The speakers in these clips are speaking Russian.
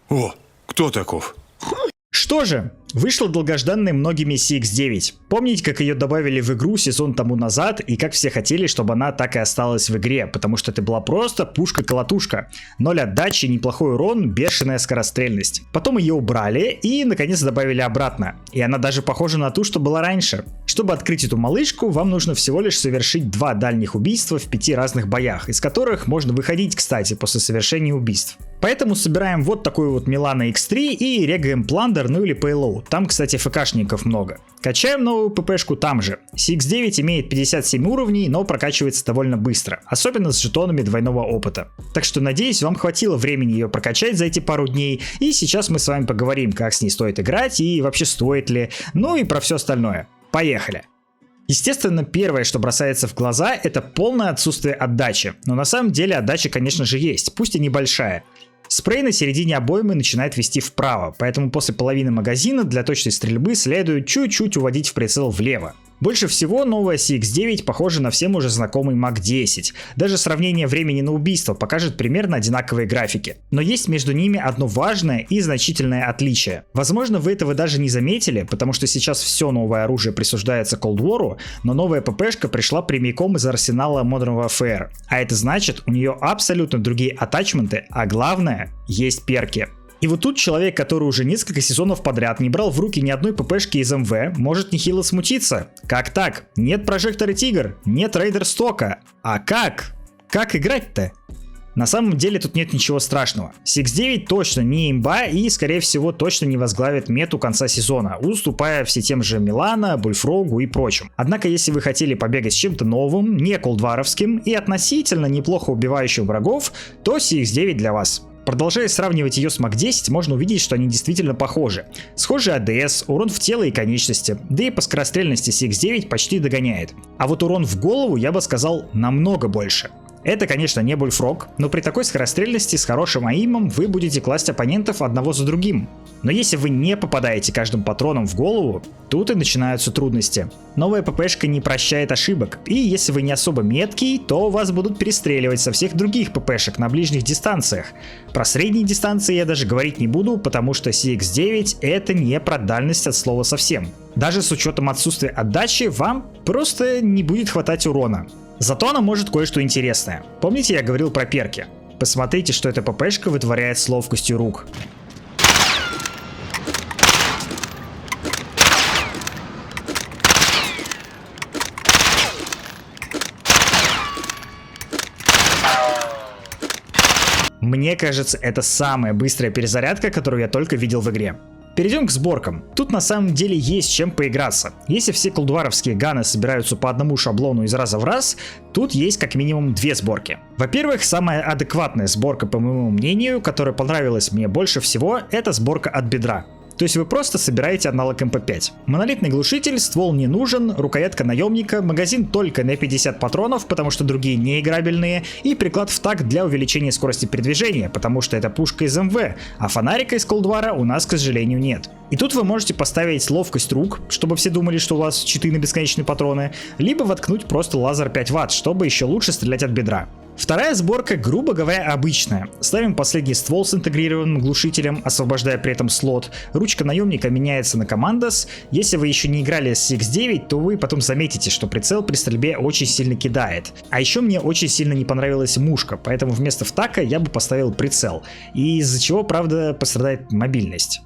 О, кто таков? Что же, вышла долгожданная многими CX-9. Помните, как ее добавили в игру сезон тому назад, и как все хотели, чтобы она так и осталась в игре, потому что это была просто пушка-колотушка. 0 отдачи, неплохой урон, бешеная скорострельность. Потом ее убрали и наконец добавили обратно. И она даже похожа на ту, что была раньше. Чтобы открыть эту малышку, вам нужно всего лишь совершить 2 дальних убийства в 5 разных боях, из которых можно выходить, кстати, после совершения убийств. Поэтому собираем вот такую вот Milano X3 и регаем Plunder, ну или Payload. Там, кстати, ФКшников много. Качаем новую ППшку там же. CX-9 имеет 57 уровней, но прокачивается довольно быстро, особенно с жетонами двойного опыта. Так что надеюсь, вам хватило времени ее прокачать за эти пару дней, и сейчас мы с вами поговорим, как с ней стоит играть и вообще стоит ли, ну и про все остальное. Поехали! Естественно, первое, что бросается в глаза, это полное отсутствие отдачи. Но на самом деле отдача, конечно же, есть, пусть и небольшая. Спрей на середине обоймы начинает вести вправо, поэтому после половины магазина для точной стрельбы следует чуть-чуть уводить в прицел влево. Больше всего новая CX-9 похожа на всем уже знакомый МАК-10. Даже сравнение времени на убийство покажет примерно одинаковые графики. Но есть между ними одно важное и значительное отличие. Возможно, вы этого даже не заметили, потому что сейчас все новое оружие присуждается Cold War, но новая ППшка пришла прямиком из арсенала Modern Warfare. А это значит, у нее абсолютно другие атачменты, а главное, есть перки. И вот тут человек, который уже несколько сезонов подряд не брал в руки ни одной ППшки из МВ, может нехило смутиться. Как так? Нет прожектора Тигр, нет рейдер стока. А как? Как играть-то? На самом деле тут нет ничего страшного. CX-9 точно не имба и, скорее всего, точно не возглавит мету конца сезона, уступая все тем же Milano, Bullfrog и прочим. Однако, если вы хотели побегать с чем-то новым, не колдваровским и относительно неплохо убивающим врагов, то CX-9 для вас. Продолжая сравнивать ее с МАК-10, можно увидеть, что они действительно похожи. Схожий АДС, урон в тело и конечности, да и по скорострельности CX-9 почти догоняет. А вот урон в голову, я бы сказал, намного больше. Это, конечно, не Bullfrog, но при такой скорострельности с хорошим аимом вы будете класть оппонентов одного за другим. Но если вы не попадаете каждым патроном в голову, тут и начинаются трудности. Новая ППшка не прощает ошибок, и если вы не особо меткий, то вас будут перестреливать со всех других ППшек на ближних дистанциях. Про средние дистанции я даже говорить не буду, потому что CX-9 это не про дальность от слова совсем. Даже с учетом отсутствия отдачи вам просто не будет хватать урона. Зато она может кое-что интересное. Помните, я говорил про перки? Посмотрите, что эта ППшка вытворяет с ловкостью рук. Мне кажется, это самая быстрая перезарядка, которую я только видел в игре. Перейдем к сборкам. Тут на самом деле есть чем поиграться. Если все колдваровские ганы собираются по одному шаблону из раза в раз, тут есть как минимум 2 сборки. Во-первых, самая адекватная сборка, по моему мнению, которая понравилась мне больше всего, это сборка от бедра. То есть вы просто собираете аналог МП5. Монолитный глушитель, ствол не нужен, рукоятка наемника, магазин только на 50 патронов, потому что другие не играбельные, и приклад в такт для увеличения скорости передвижения, потому что это пушка из МВ, а фонарика из Cold War у нас, к сожалению, нет. И тут вы можете поставить ловкость рук, чтобы все думали, что у вас читы на бесконечные патроны, либо воткнуть просто лазер 5 Вт, чтобы еще лучше стрелять от бедра. Вторая сборка, грубо говоря, обычная. Ставим последний ствол с интегрированным глушителем, освобождая при этом слот. Ручка наемника меняется на командос. Если вы еще не играли с CX-9, то вы потом заметите, что прицел при стрельбе очень сильно кидает. А еще мне очень сильно не понравилась мушка, поэтому вместо втака я бы поставил прицел. И из-за чего, правда, пострадает мобильность.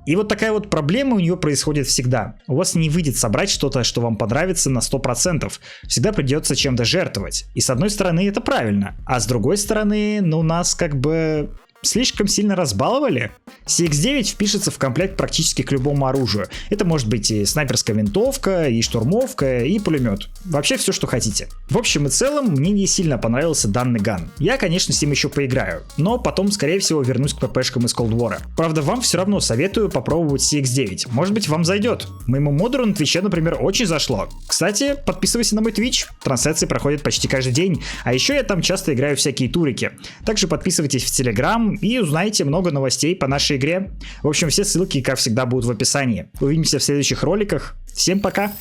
И вот такая вот проблема у нее происходит всегда. У вас не выйдет собрать что-то, что вам понравится на 100%. Всегда придется чем-то жертвовать. И с одной стороны это правильно, а с другой стороны, ну нас как бы слишком сильно разбаловали. CX-9 впишется в комплект практически к любому оружию. Это может быть и снайперская винтовка, и штурмовка, и пулемет. Вообще все, что хотите. В общем и целом, мне не сильно понравился данный ган. Я, конечно, с ним еще поиграю, но потом, скорее всего, вернусь к ППшкам из Cold War. Правда, вам все равно советую попробовать CX-9. Может быть, вам зайдет. Моему модеру на Твиче, например, очень зашло. Кстати, подписывайся на мой Twitch. Трансляции проходят почти каждый день. А еще я там часто играю всякие турики. Также подписывайтесь в Telegram и узнаете много новостей по нашей игре. В общем, все ссылки, как всегда, будут в описании. Увидимся в следующих роликах. Всем пока!